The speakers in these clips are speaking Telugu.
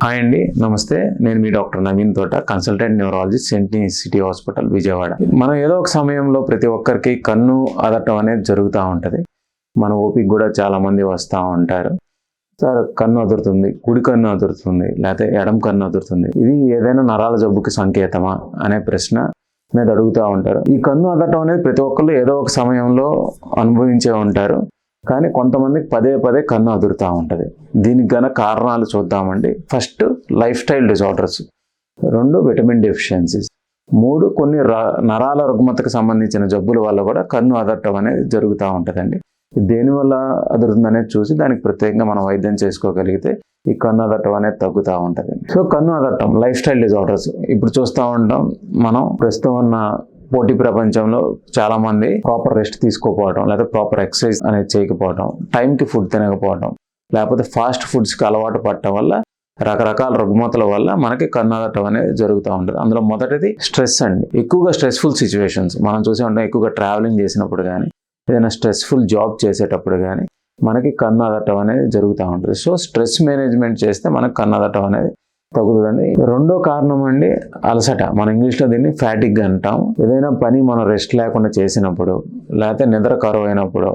హాయ్ అండి, నమస్తే. నేను మీ doctor Naveen Thota, consultant neurologist, సెంట్నీ సిటీ హాస్పిటల్, విజయవాడ. మనం ఏదో ఒక సమయంలో ప్రతి ఒక్కరికి కన్ను అదటం అనేది జరుగుతూ ఉంటుంది. మన ఓపిక కూడా చాలామంది వస్తూ ఉంటారు. సార్, కన్ను అదురుతుంది, కుడి కన్ను అదురుతుంది, లేకపోతే ఎడమ కన్ను అదురుతుంది, ఇది ఏదైనా నరాల జబ్బుకి సంకేతమా అనే ప్రశ్న మీద అడుగుతూ ఉంటారు. ఈ కన్ను అదటం అనేది ప్రతి ఒక్కళ్ళు ఏదో ఒక సమయంలో అనుభవించే ఉంటారు. కానీ కొంతమందికి పదే పదే కన్ను అదురుతూ ఉంటుంది. దీనికి గల కారణాలు చూద్దామండి. First, life style disorders. 2, vitamin deficiencies. 3, కొన్ని నరాల రుగ్మతకు సంబంధించిన జబ్బుల వల్ల కూడా కన్ను అదట్టం అనేది జరుగుతూ ఉంటుందండి. దేనివల్ల అదురుతుందనేది చూసి దానికి ప్రత్యేకంగా మనం వైద్యం చేసుకోగలిగితే ఈ కన్ను అదట్టం అనేది తగ్గుతూ ఉంటుంది. సో కన్ను అదట్టం లైఫ్ స్టైల్ డిజార్డర్స్ ఇప్పుడు చూస్తూ ఉంటాం. మనం ప్రస్తుతం ఉన్న పోటీ ప్రపంచంలో చాలా మంది ప్రాపర్ రెస్ట్ తీసుకోకపోవడం, లేదా ప్రాపర్ ఎక్సర్సైజ్ అనేది చేయకపోవడం, టైంకి ఫుడ్ తినకపోవడం, లేకపోతే ఫాస్ట్ ఫుడ్స్కి అలవాటు పడటం వల్ల రకరకాల రుగ్మతల వల్ల మనకి కన్ను అదట్టం అనేది జరుగుతూ ఉంటుంది. అందులో మొదటిది స్ట్రెస్ అండి. ఎక్కువగా స్ట్రెస్ఫుల్ సిచ్యువేషన్స్ మనం చూసే ఉంటాం. ఎక్కువగా ట్రావెలింగ్ చేసినప్పుడు కానీ, ఏదైనా స్ట్రెస్ఫుల్ జాబ్ చేసేటప్పుడు కానీ మనకి కన్ను అదట్టం అనేది జరుగుతూ ఉంటుంది. సో స్ట్రెస్ మేనేజ్మెంట్ చేస్తే మనకి కన్ను అదట్టం అనేది తగ్గుతుందండి. రెండో కారణం అండి, అలసట. మన ఇంగ్లీష్లో దీన్ని ఫ్యాటిగ్ అంటాం. ఏదైనా పని మనం రెస్ట్ లేకుండా చేసినప్పుడు, లేకపోతే నిద్ర కరువు అయినప్పుడు,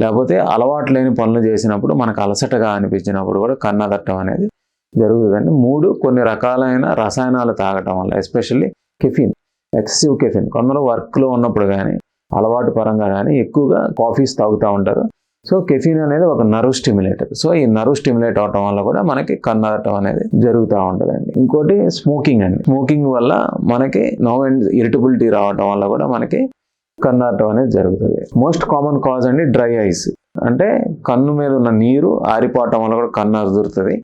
లేకపోతే అలవాటు లేని పనులు చేసినప్పుడు మనకు అలసటగా అనిపించినప్పుడు కూడా కన్ను అదట్టం అనేది జరుగుతుందండి. 3, కొన్ని రకాలైన రసాయనాలు తాగటం వల్ల, ఎస్పెషల్లీ కెఫిన్, ఎక్సెసివ్ కెఫిన్. కొందరు వర్క్లో ఉన్నప్పుడు కానీ, అలవాటు పరంగా కానీ ఎక్కువగా కాఫీస్ తాగుతూ ఉంటారు. సో కెఫిన్ అనేది ఒక నర్వ్ స్టిమ్యులేటర్. సో ఈ నర్వ్ స్టిమ్యులేట్ అవటం వల్ల కూడా మనకి కన్ను అదట్టం అనేది జరుగుతూ ఉంటుందండి. ఇంకోటి స్మోకింగ్ అండి. స్మోకింగ్ వల్ల మనకి నర్వ్ అండ్ ఇరిటబిలిటీ రావటం వల్ల కూడా మనకి కన్ను అదట్టం అనేది జరుగుతుంది. మోస్ట్ కామన్ కాజ్ అండి డ్రై ఐస్. అంటే కన్ను మీద ఉన్న నీరు ఆరిపోవటం వల్ల కూడా కన్ను అదురుతుంది.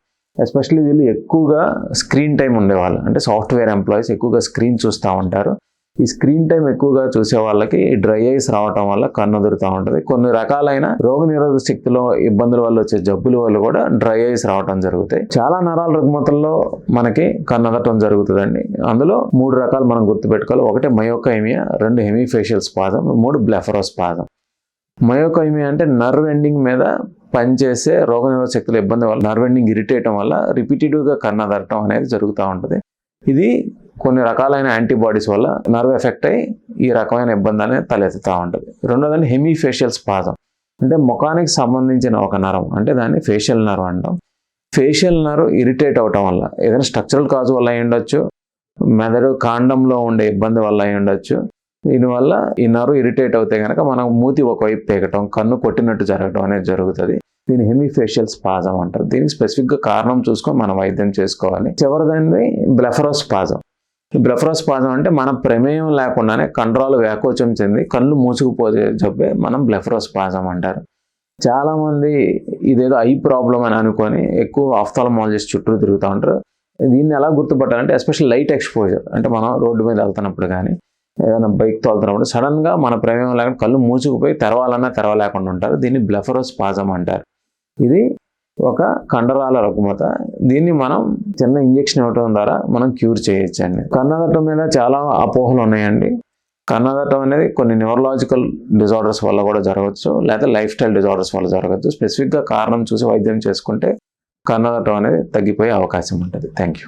ఎస్పెషల్లీ వీళ్ళు ఎక్కువగా స్క్రీన్ టైం ఉండేవాళ్ళు, అంటే సాఫ్ట్వేర్ ఎంప్లాయీస్ ఎక్కువగా స్క్రీన్ చూస్తూ ఉంటారు. ఈ స్క్రీన్ టైం ఎక్కువగా చూసే వాళ్ళకి డ్రై ఐస్ రావటం వల్ల కన్ను అదురుతూ ఉంటుంది. కొన్ని రకాలైన రోగ నిరోధక శక్తిలో ఇబ్బందుల వల్ల వచ్చే జబ్బుల వల్ల కూడా డ్రై ఐస్ రావటం జరుగుతాయి. చాలా నరాల రుగ్మతల్లో మనకి కన్ను అదట్టం జరుగుతుందండి. అందులో 3 రకాలు మనం గుర్తుపెట్టుకోవాలి. 1, మయోకైమియా. 2, హెమీఫేషియల్ స్పాజం. 3, బ్లెఫరోస్పాజం. మయోకైమియా అంటే నర్వ్ ఎండింగ్ మీద పనిచేసే రోగ నిరోధక శక్తుల ఇబ్బంది వల్ల, నర్వ్ ఎండింగ్ ఇరిటేయటం వల్ల రిపీటెడ్గా కన్ను అదట్టం అనేది జరుగుతూ ఉంటుంది. ఇది కొన్ని రకాలైన యాంటీబాడీస్ వల్ల నర్వ్ ఎఫెక్ట్ అయ్యి ఈ రకమైన ఇబ్బంది అనేది తలెత్తుతూ ఉంటుంది. రెండోదండి హెమీఫేషియల్ స్పాజం. అంటే ముఖానికి సంబంధించిన ఒక నరం, అంటే దాన్ని ఫేషియల్ నర్వ్ అంటాం. ఫేషియల్ నర్వ్ ఇరిటేట్ అవటం వల్ల, ఏదైనా స్ట్రక్చరల్ కాజ్ వల్ల అయి ఉండొచ్చు, మెదడు కాండంలో ఉండే ఇబ్బంది వల్ల అయి ఉండొచ్చు. దీనివల్ల ఈ నర్వ్ ఇరిటేట్ అవుతే కనుక మనం మూతి ఒకవైపు పేకటం, కన్ను కొట్టినట్టు జరగడం అనేది జరుగుతుంది. దీన్ని హెమీఫేషియల్ స్పాజం అంటారు. దీనికి స్పెసిఫిక్గా కారణం చూసుకొని మనం వైద్యం చేసుకోవాలి. చివరిదండి బ్లెఫరోస్పాజం. ఈ బ్లెఫరోస్పాజం అంటే మన ప్రమేయం లేకుండానే కండరాలు వ్యాకోచం చెంది కళ్ళు మూసుకుపోయే జబ్బే మనం బ్లెఫరోస్పాజం అంటారు. చాలామంది ఇదేదో ఐ ప్రాబ్లం అని అనుకొని ఎక్కువ ఆఫ్థాల్మాలజిస్ట్ చుట్టూ తిరుగుతూ ఉంటారు. దీన్ని ఎలా గుర్తుపట్టాలంటే, ఎస్పెషల్ లైట్ ఎక్స్పోజర్. అంటే మనం రోడ్డు మీద వెళ్తున్నప్పుడు కానీ, ఏదైనా బైక్ తోలుతున్నప్పుడు సడన్గా మన ప్రమేయం లేకుండా కళ్ళు మూసుకుపోయి తెరవాలన్నా తెరవలేకుండా ఉంటారు. దీన్ని బ్లెఫరోస్పాజం అంటారు. ఇది ఒక కండరాల రుగ్మత. దీన్ని మనం చిన్న ఇంజెక్షన్ ఇవ్వడం ద్వారా మనం క్యూర్ చేయొచ్చండి. కన్ను అదట్టం మీద చాలా అపోహలు ఉన్నాయండి. కన్ను అదట్టం అనేది కొన్ని న్యూరలాజికల్ డిజార్డర్స్ వల్ల కూడా జరగవచ్చు, లేదా లైఫ్ స్టైల్ డిజార్డర్స్ వల్ల జరగవచ్చు. స్పెసిఫిక్గా కారణం చూసి వైద్యం చేసుకుంటే కన్ను అదట్టం అనేది తగ్గిపోయే అవకాశం ఉంటుంది. Thank you.